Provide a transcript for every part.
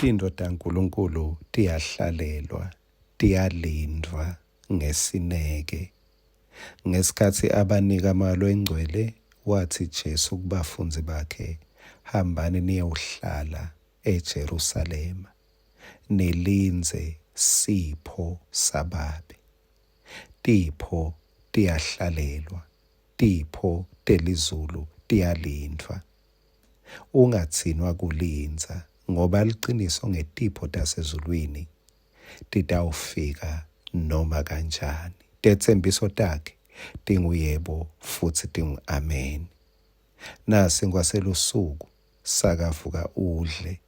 Tintfo taNkulunkulu tiyahlalelwa, tiyalindwa ngesineke. Ngesikhathi abanika amalo engcwele, wathi Jesu kubafunzi bakhe, hambani niyohlala eJerusalema, nilinze sipho sababe. Tipho tiyahlalelwa, tipho telizulu tiyalindwa. Ungathinwa kulinza, ngoba liqiniso ngetipho tasezulwini titawufika noma kanjani. Tetsembiso takhe tinguyebo futhi tingu-amen. Nasi ngwaselusuku sakavuka udle.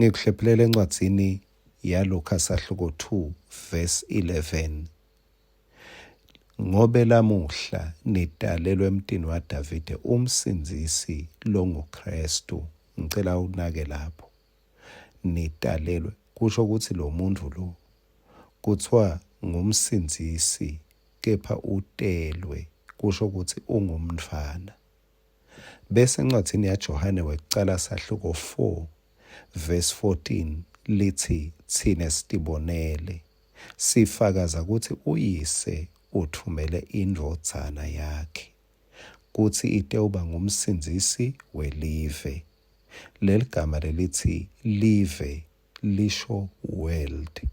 Ngikuhlephelela encwadzini yaLuka sahluko 2 verse 11. Ngobe lamuhla nitalelwe emntini waDavide umsindzisi longuKristu. Ngicela unake lapho. Nitalelwe kusho ukuthi lo muntu lo kuthiwa ngumsindzisi, kepha utelwe kusho ukuthi ungumntfwana. Bese encwadzini yaJohane wekucala sahluko 4 verse 14 lithi thine sitibonele sifakaza ukuthi uyise uthumele indvodzana yakhe kuthi itewuba ngumsindzisi welive. Leli gama lelithi live lisho world.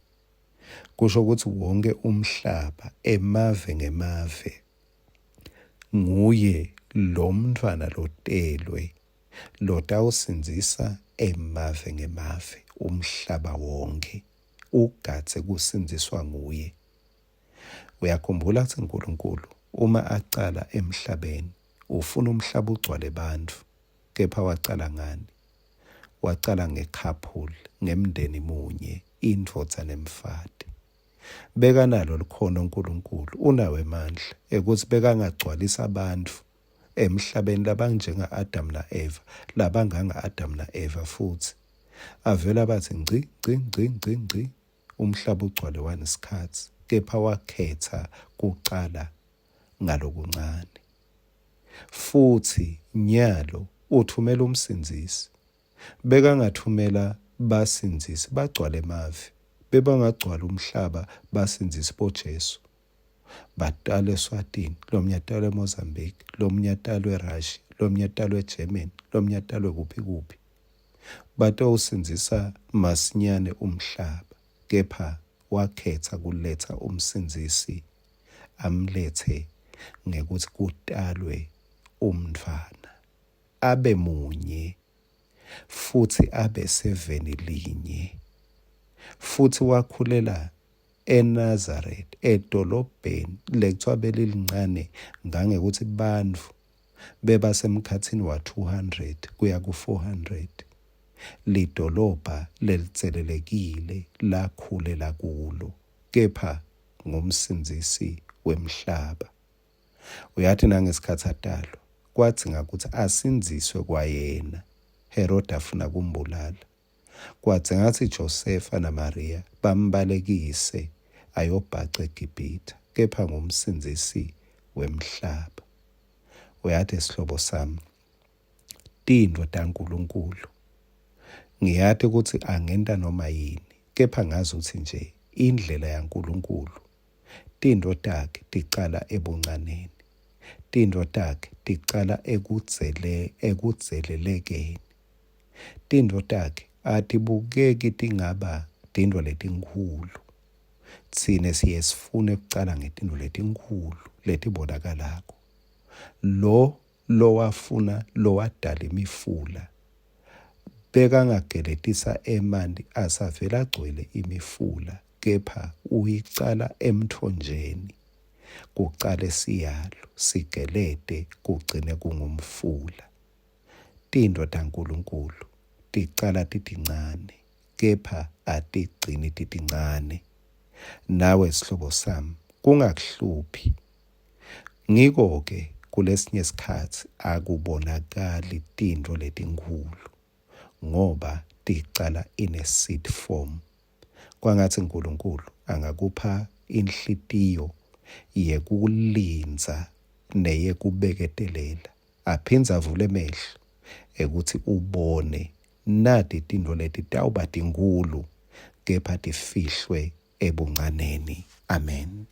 Kusho ukuthi wonke umhlaba, emave ngemave, nguye lo mntfwana lotelwe lotawusindzisa emave ngemave, umhlaba wonke ugadze kusindziswa nguye. Uyakhumbula ukuthi uNkulunkulu uma acala emhlabeni ufuna umhlaba ugcwale bantfu, kepha wacala ngani? Wacala nge-couple, ngemndeni munye, indvodza nemfati. Beka nalo likhono uNkulunkulu, unawo emandla ekuthi bekangagcwalisa bantfu emhlabeni labanjenga-Adam na-Eva, labanganga-Adam na-Eva futhi. Avela bathi ngci, umhlaba ugcwale wanesikhathi, kepha wakhetha kucala ngalokuncane. Futhi nyalo uthumela umsindzisi. Bekangathumela basindzisi bagcwale emave, bebangagcwala umhlaba basindzisi boJesu. Batalwa eSwatini, lomnye atalwa eMozambique, lomnye atalwa eRussia, lomnye atalwa eGermany, lomnye atalwa kuphi. Batawusindzisa masinyane umhlaba, kepha wakhetha kuletha umsindzisi, amlethe ngekuthi kutalwe umntfwana, abe munye futhi abe seveni linye. Futhi wakhulela eNazaret, edolobheni lekuthiwa belilincane ngangekuthi bantfu bebasemkhatsini wa-200 kuya ku-400. Lidolobha lelitselelekile lakhulela kulo, kepha ngumsindzisi wemhlaba. Uyathi nangesikhathi atalwa kwatsinga ukuthi asindziswe kwayena. Herode afuna kumbulala. Kwatsinga ngathi Josefa naMaria bambalekise ayobhaca eGibhithe, kepha ngumsindzisi wemhlaba. Uyathi sihlobo sami, tintfo taNkulunkulu ngiyathi ukuthi angenta noma yini, kepha ngazi ukuthi nje indlela yaNkulunkulu. Tintfo takhe ticala ebuncaneni, tintfo takhe ticala ekudzelelekeni, tintfo takhe atibukeki tingaba tintfo letinkhulu. Tsine siye sifune kucala ngetintfo letinkhulu letibonakalako. Lo wafuna lowadala imifula, bekangageletisa emanti asavela agcwele imifula, kepha uyicala emthonjeni, kucale siyalo, sigelete kugcine kungumfula. Tintfo taNkulunkulu ticala titincane, kepha atigcini titincane. Nawe sihlobo sami, kungakuhluphi. Ngiko-ke kulesinye isikhathi akubonakali tintfo letinkhulu, ngoba ticala in a seed form. Kwangathi uNkulunkulu angakupha inhlitiyo yekulinza neyekubeketelela, aphindze avule emehlo ekuthi ubone nati tintfo leti tawuba tinkulu kepha tifihlwe ebuncaneni. Amen.